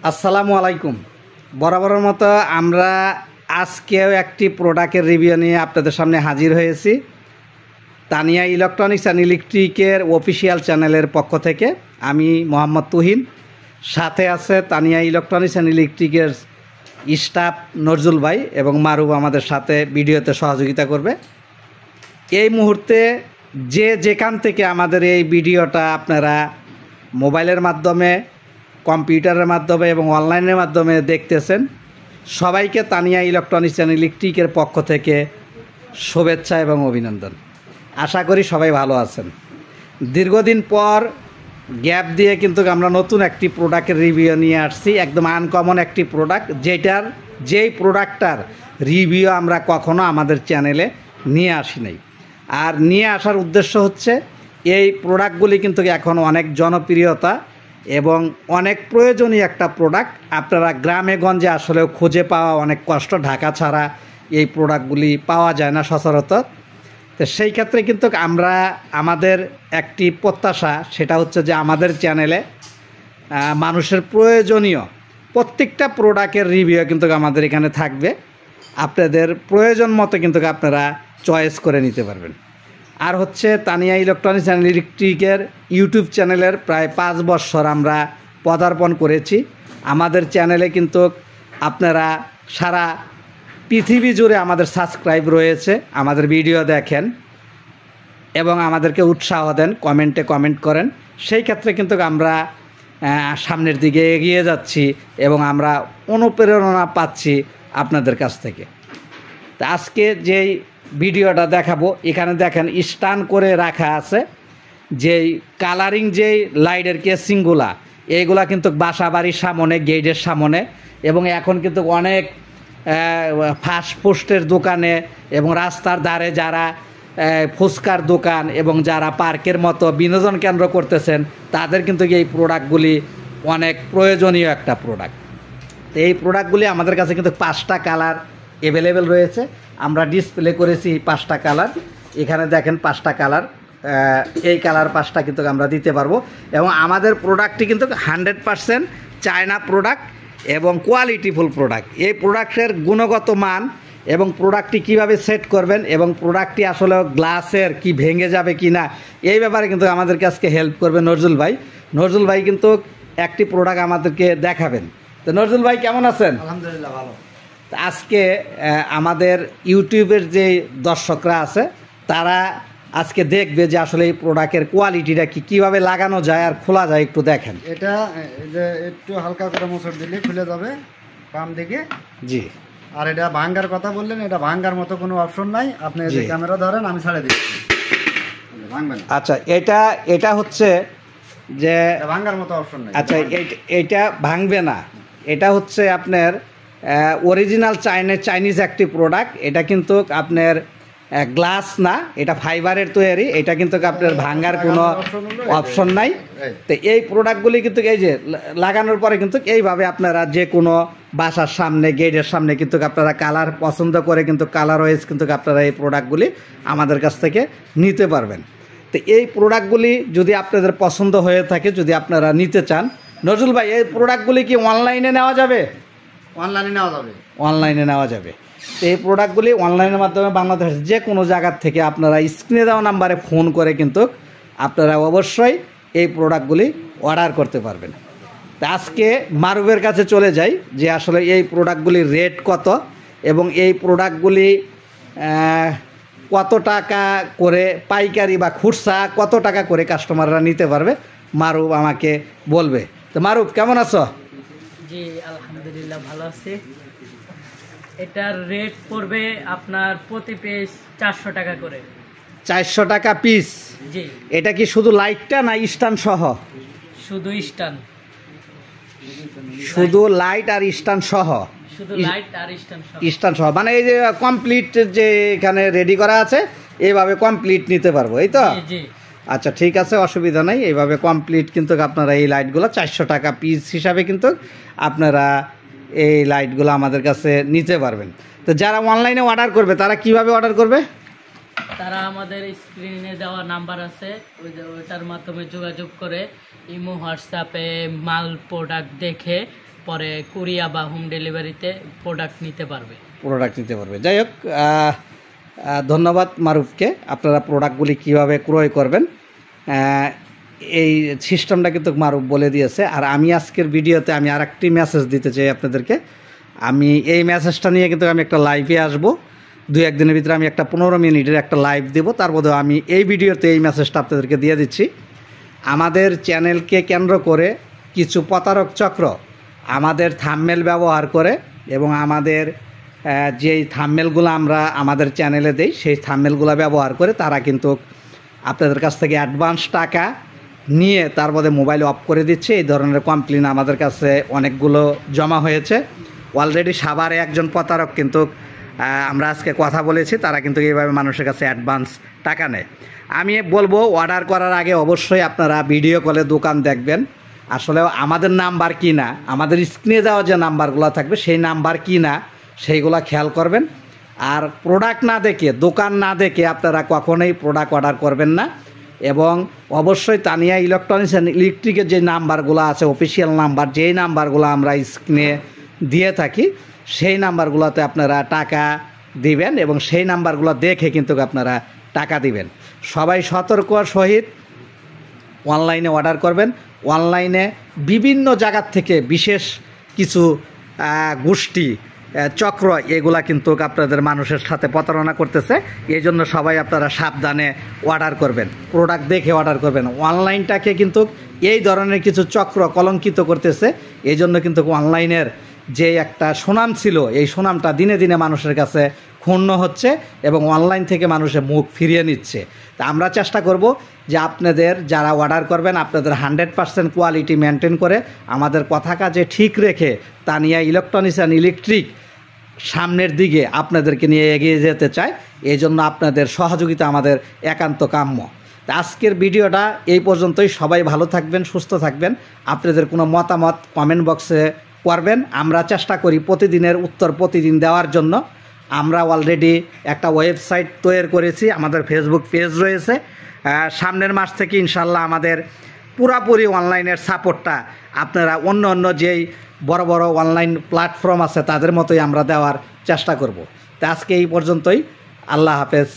আসসালামু আলাইকুম। বরাবরের মতো আমরা আজকেও একটি প্রোডাক্টের রিভিউ নিয়ে আপনাদের সামনে হাজির হয়েছি। তানিয়া ইলেকট্রনিক্স অ্যান্ড ইলেকট্রিকের অফিসিয়াল চ্যানেলের পক্ষ থেকে আমি মোহাম্মদ তুহিন, সাথে আছে তানিয়া ইলেকট্রনিক্স অ্যান্ড ইলেকট্রিকের স্টাফ নজরুল ভাই এবং মারুফ আমাদের সাথে ভিডিওতে সহযোগিতা করবে। এই মুহূর্তে যে যেখান থেকে আমাদের এই ভিডিওটা আপনারা মোবাইলের মাধ্যমে, কম্পিউটারের মাধ্যমে এবং অনলাইনের মাধ্যমে দেখতেছেন, সবাইকে তানিয়া ইলেকট্রনিক্স অ্যান্ড ইলেকট্রিকের পক্ষ থেকে শুভেচ্ছা এবং অভিনন্দন। আশা করি সবাই ভালো আছেন। দীর্ঘদিন পর গ্যাপ দিয়ে কিন্তু আমরা নতুন একটি প্রোডাক্টের রিভিউ নিয়ে আসছি, একদম আনকমন একটি প্রোডাক্ট, যেই প্রোডাক্টটার রিভিউ আমরা কখনো আমাদের চ্যানেলে নিয়ে আসি নাই। আর নিয়ে আসার উদ্দেশ্য হচ্ছে এই প্রোডাক্টগুলি কিন্তু এখন অনেক জনপ্রিয়তা এবং অনেক প্রয়োজনীয় একটা প্রোডাক্ট। আপনারা গ্রামে গঞ্জে আসলেও খুঁজে পাওয়া অনেক কষ্ট, ঢাকা ছাড়া এই প্রোডাক্টগুলি পাওয়া যায় না সচরাচর। তো সেই ক্ষেত্রে কিন্তু আমরা আমাদের একটি প্রত্যাশা, সেটা হচ্ছে যে আমাদের চ্যানেলে মানুষের প্রয়োজনীয় প্রত্যেকটা প্রোডাক্টের রিভিউ কিন্তু আমাদের এখানে থাকবে। আপনাদের প্রয়োজন মতো কিন্তু আপনারা চয়েস করে নিতে পারবেন। আর হচ্ছে তানিয়া ইলেকট্রনিক্স অ্যান্ড ইলেকট্রিকের ইউটিউব চ্যানেলের প্রায় 5 বছর আমরা পদার্পণ করেছি। আমাদের চ্যানেলে কিন্তু আপনারা সারা পৃথিবী জুড়ে আমাদের সাবস্ক্রাইব রয়েছে, আমাদের ভিডিও দেখেন এবং আমাদেরকে উৎসাহ দেন, কমেন্ট করেন। সেই ক্ষেত্রে কিন্তু আমরা সামনের দিকে এগিয়ে যাচ্ছি এবং আমরা অনুপ্রেরণা পাচ্ছি আপনাদের কাছ থেকে। তা আজকে যেই ভিডিওটা দেখাবো, এখানে দেখেন স্টান করে রাখা আছে যেই কালারিং যেই লাইটের কেসিংগুলা, এইগুলা কিন্তু বাসা বাড়ির সামনে, গেটের সামনে, এবং এখন কিন্তু অনেক ফাস্টফুডের দোকানে এবং রাস্তার ধারে যারা ফুচকার দোকান এবং যারা পার্কের মতো বিনোদন কেন্দ্র করতেছেন, তাদের কিন্তু এই প্রোডাক্টগুলি অনেক প্রয়োজনীয় একটা প্রোডাক্ট। তো এই প্রোডাক্টগুলি আমাদের কাছে কিন্তু 5টা কালার অ্যাভেলেবেল রয়েছে। আমরা ডিসপ্লে করেছি 5টা কালার। এখানে দেখেন 5টা কালার, এই কালার 5টা কিন্তু আমরা দিতে পারবো। এবং আমাদের প্রোডাক্টটি কিন্তু 100% চায়না প্রোডাক্ট এবং কোয়ালিটিফুল প্রোডাক্ট। এই প্রোডাক্টের গুণগত মান এবং প্রোডাক্টটি কিভাবে সেট করবেন এবং প্রোডাক্টটি আসলে গ্লাসের কি ভেঙে যাবে কি না, এই ব্যাপারে কিন্তু আমাদের কাছে হেল্প করবে নজরুল ভাই। নজরুল ভাই কিন্তু একটি প্রোডাক্ট আমাদেরকে দেখাবেন। তো নজরুল ভাই কেমন আছেন? আলহামদুলিল্লাহ ভালো। আজকে আমাদের ইউটিউবের যে দর্শকরা আছে, তারা আজকে দেখবে যে আসলে এই প্রোডাক্টের কোয়ালিটিটা কীভাবে লাগানো যায় আর খোলা যায়, একটু দেখেন। এটা যে একটু হালকা করে মোচড় দিলে খুলে যাবে বাম দিকে। জি। আর এটা ভাঙ্গার কথা বললেন, এটা ভাঙ্গার মতো কোনো অপশন নাই। আপনি যে ক্যামেরা ধরেন, আমি ছাড়ে দিচ্ছি, ভাঙবেন। আচ্ছা, এটা হচ্ছে যে ভাঙ্গার মতো অপশন নাই। আচ্ছা, এটা ভাঙবে না। এটা হচ্ছে আপনার অরিজিনাল চাইনিজ একটি প্রোডাক্ট। এটা কিন্তু আপনার গ্লাস না, এটা ফাইবারের তৈরি। এটা কিন্তু আপনার ভাঙ্গার কোনো অপশন নাই। তো এই প্রোডাক্টগুলি কিন্তু এই যে লাগানোর পরে কিন্তু এইভাবে আপনারা যে কোনো বাসার সামনে, গেটের সামনে কিন্তু আপনারা কালার পছন্দ করে কিন্তু কালার ওয়াইজ কিন্তু আপনারা এই প্রোডাক্টগুলি আমাদের কাছ থেকে নিতে পারবেন। তো এই প্রোডাক্টগুলি যদি আপনাদের পছন্দ হয়ে থাকে, যদি আপনারা নিতে চান, নজরুল ভাই এই প্রোডাক্টগুলি কি অনলাইনে নেওয়া যাবে? অনলাইনে নেওয়া যাবে। অনলাইনে নেওয়া যাবে। তো এই প্রোডাক্টগুলি অনলাইনের মাধ্যমে বাংলাদেশের যে কোনো জায়গার থেকে আপনারা স্ক্রিনে দেওয়া নাম্বারে ফোন করে কিন্তু আপনারা অবশ্যই এই প্রোডাক্টগুলি অর্ডার করতে পারবেন। তা আজকে মারুফের কাছে চলে যাই যে আসলে এই প্রোডাক্টগুলির রেট কত এবং এই প্রোডাক্টগুলি কত টাকা করে পাইকারি বা খুচরা কত টাকা করে কাস্টমাররা নিতে পারবে, মারুফ আমাকে বলবে। তো মারুফ, কেমন আছো? জি আলহামদুলিল্লাহ ভালো আছি। এটার রেট পড়বে আপনার প্রতি পিস 400 টাকা করে। 400 টাকা পিস? জি। এটা কি শুধু লাইটটা না স্ট্যান্ড সহ? শুধু স্ট্যান্ড। শুধু লাইট আর স্ট্যান্ড সহ? শুধু লাইট আর স্ট্যান্ড সহ, মানে এই যে কমপ্লিট যে এখানে রেডি করা আছে, এইভাবে কমপ্লিট নিতে পারবো, এই তো? জি। আচ্ছা, ঠিক আছে, অসুবিধা নাই। এইভাবে কমপ্লিট কিন্তু আপনারা এই লাইটগুলো 400 টাকা পিস হিসাবে কিন্তু আপনারা এই লাইটগুলো আমাদের কাছে নিতে পারবেন। তো যারা অনলাইনে অর্ডার করবে তারা কিভাবে অর্ডার করবে? তারা আমাদের স্ক্রিনে দেওয়া নাম্বার আছে, ওইটার মাধ্যমে যোগাযোগ করে ইমো, হোয়াটসঅ্যাপে মাল প্রোডাক্ট দেখে পরে কুরিয়া বা হোম ডেলিভারিতে প্রোডাক্ট নিতে পারবে। যাই হোক, ধন্যবাদ মারুফকে। আপনারা প্রোডাক্টগুলি কিভাবে ক্রয় করবেন এই সিস্টেমটা কিন্তু মারুফ বলে দিয়েছে। আর আমি আজকের ভিডিওতে আমি আর একটি মেসেজ দিতে চাই আপনাদেরকে। আমি এই মেসেজটা নিয়ে কিন্তু আমি একটা লাইভে আসবো, 2-1 দিনের ভিতরে আমি একটা 15 মিনিটের একটা লাইভ দেবো। তার মধ্যে আমি এই ভিডিওতে এই মেসেজটা আপনাদেরকে দিয়ে দিচ্ছি। আমাদের চ্যানেলকে কেন্দ্র করে কিছু প্রতারক চক্র আমাদের থাম্বনেল ব্যবহার করে এবং আমাদের যেই থাম্বনেলগুলো আমরা আমাদের চ্যানেলে দেই সেই থাম্বনেলগুলো ব্যবহার করে তারা কিন্তু আপনাদের কাছ থেকে অ্যাডভান্স টাকা নিয়ে তার মধ্যে মোবাইল অফ করে দিচ্ছে। এই ধরনের কমপ্লেন আমাদের কাছে অনেকগুলো জমা হয়েছে। অলরেডি সাভারে একজন প্রতারক কিন্তু আমরা আজকে কথা বলেছি, তারা কিন্তু এইভাবে মানুষের কাছে অ্যাডভান্স টাকা নেয়। আমি বলবো অর্ডার করার আগে অবশ্যই আপনারা ভিডিও কলে দোকান দেখবেন, আসলে আমাদের নাম্বার কি না, আমাদের স্ক্রিনে দেওয়া যে নাম্বারগুলো থাকবে সেই নাম্বার কি না সেইগুলো খেয়াল করবেন। আর প্রোডাক্ট না দেখে, দোকান না দেখে আপনারা কখনোই প্রোডাক্ট অর্ডার করবেন না। এবং অবশ্যই তানিয়া ইলেকট্রনিক্স অ্যান্ড ইলেকট্রিকের যে নাম্বারগুলো আছে অফিসিয়াল নাম্বার, যেই নাম্বারগুলো আমরা স্ক্রিনে দিয়ে থাকি সেই নাম্বারগুলোতে আপনারা টাকা দিবেন এবং সেই নাম্বারগুলো দেখে কিন্তু আপনারা টাকা দিবেন। সবাই সতর্ক সহিত অনলাইনে অর্ডার করবেন। অনলাইনে বিভিন্ন জায়গার থেকে বিশেষ কিছু গোষ্ঠী চক্র এগুলা কিন্তু আপনাদের মানুষের সাথে প্রতারণা করতেছে। এই জন্য সবাই আপনারা সাবধানে অর্ডার করবেন, প্রোডাক্ট দেখে অর্ডার করবেন। অনলাইনটাকে কিন্তু এই ধরনের কিছু চক্র কলঙ্কিত করতেছে। এই জন্য কিন্তু অনলাইনের যে একটা সুনাম ছিল এই সুনামটা দিনে দিনে মানুষের কাছে ক্ষুণ্ণ হচ্ছে এবং অনলাইন থেকে মানুষের মুখ ফিরিয়ে নিচ্ছে। তা আমরা চেষ্টা করব যে আপনাদের যারা অর্ডার করবেন আপনাদের 100% কোয়ালিটি মেনটেন করে আমাদের কথা কাজে ঠিক রেখে তানিয়া ইলেকট্রনিক্স অ্যান্ড ইলেকট্রিক সামনের দিকে আপনাদেরকে নিয়ে এগিয়ে যেতে চায়। এই জন্য আপনাদের সহযোগিতা আমাদের একান্ত কাম্য। তা আজকের ভিডিওটা এই পর্যন্তই। সবাই ভালো থাকবেন, সুস্থ থাকবেন। আপনাদের কোনো মতামত কমেন্ট বক্সে করবেন। আমরা চেষ্টা করি প্রতিদিনের উত্তর প্রতিদিন দেওয়ার জন্য। আমরা অলরেডি একটা ওয়েবসাইট তৈরি করেছি, আমাদের ফেসবুক পেজ রয়েছে। সামনের মাস থেকে ইনশাল্লাহ আমাদের পুরাপুরি অনলাইনের সাপোর্টটা আপনারা অন্য যেই বড় বড় অনলাইন প্ল্যাটফর্ম আছে তাদের মতোই আমরা দেওয়ার চেষ্টা করব। তা আজকে এই পর্যন্তই। আল্লাহ হাফেজ।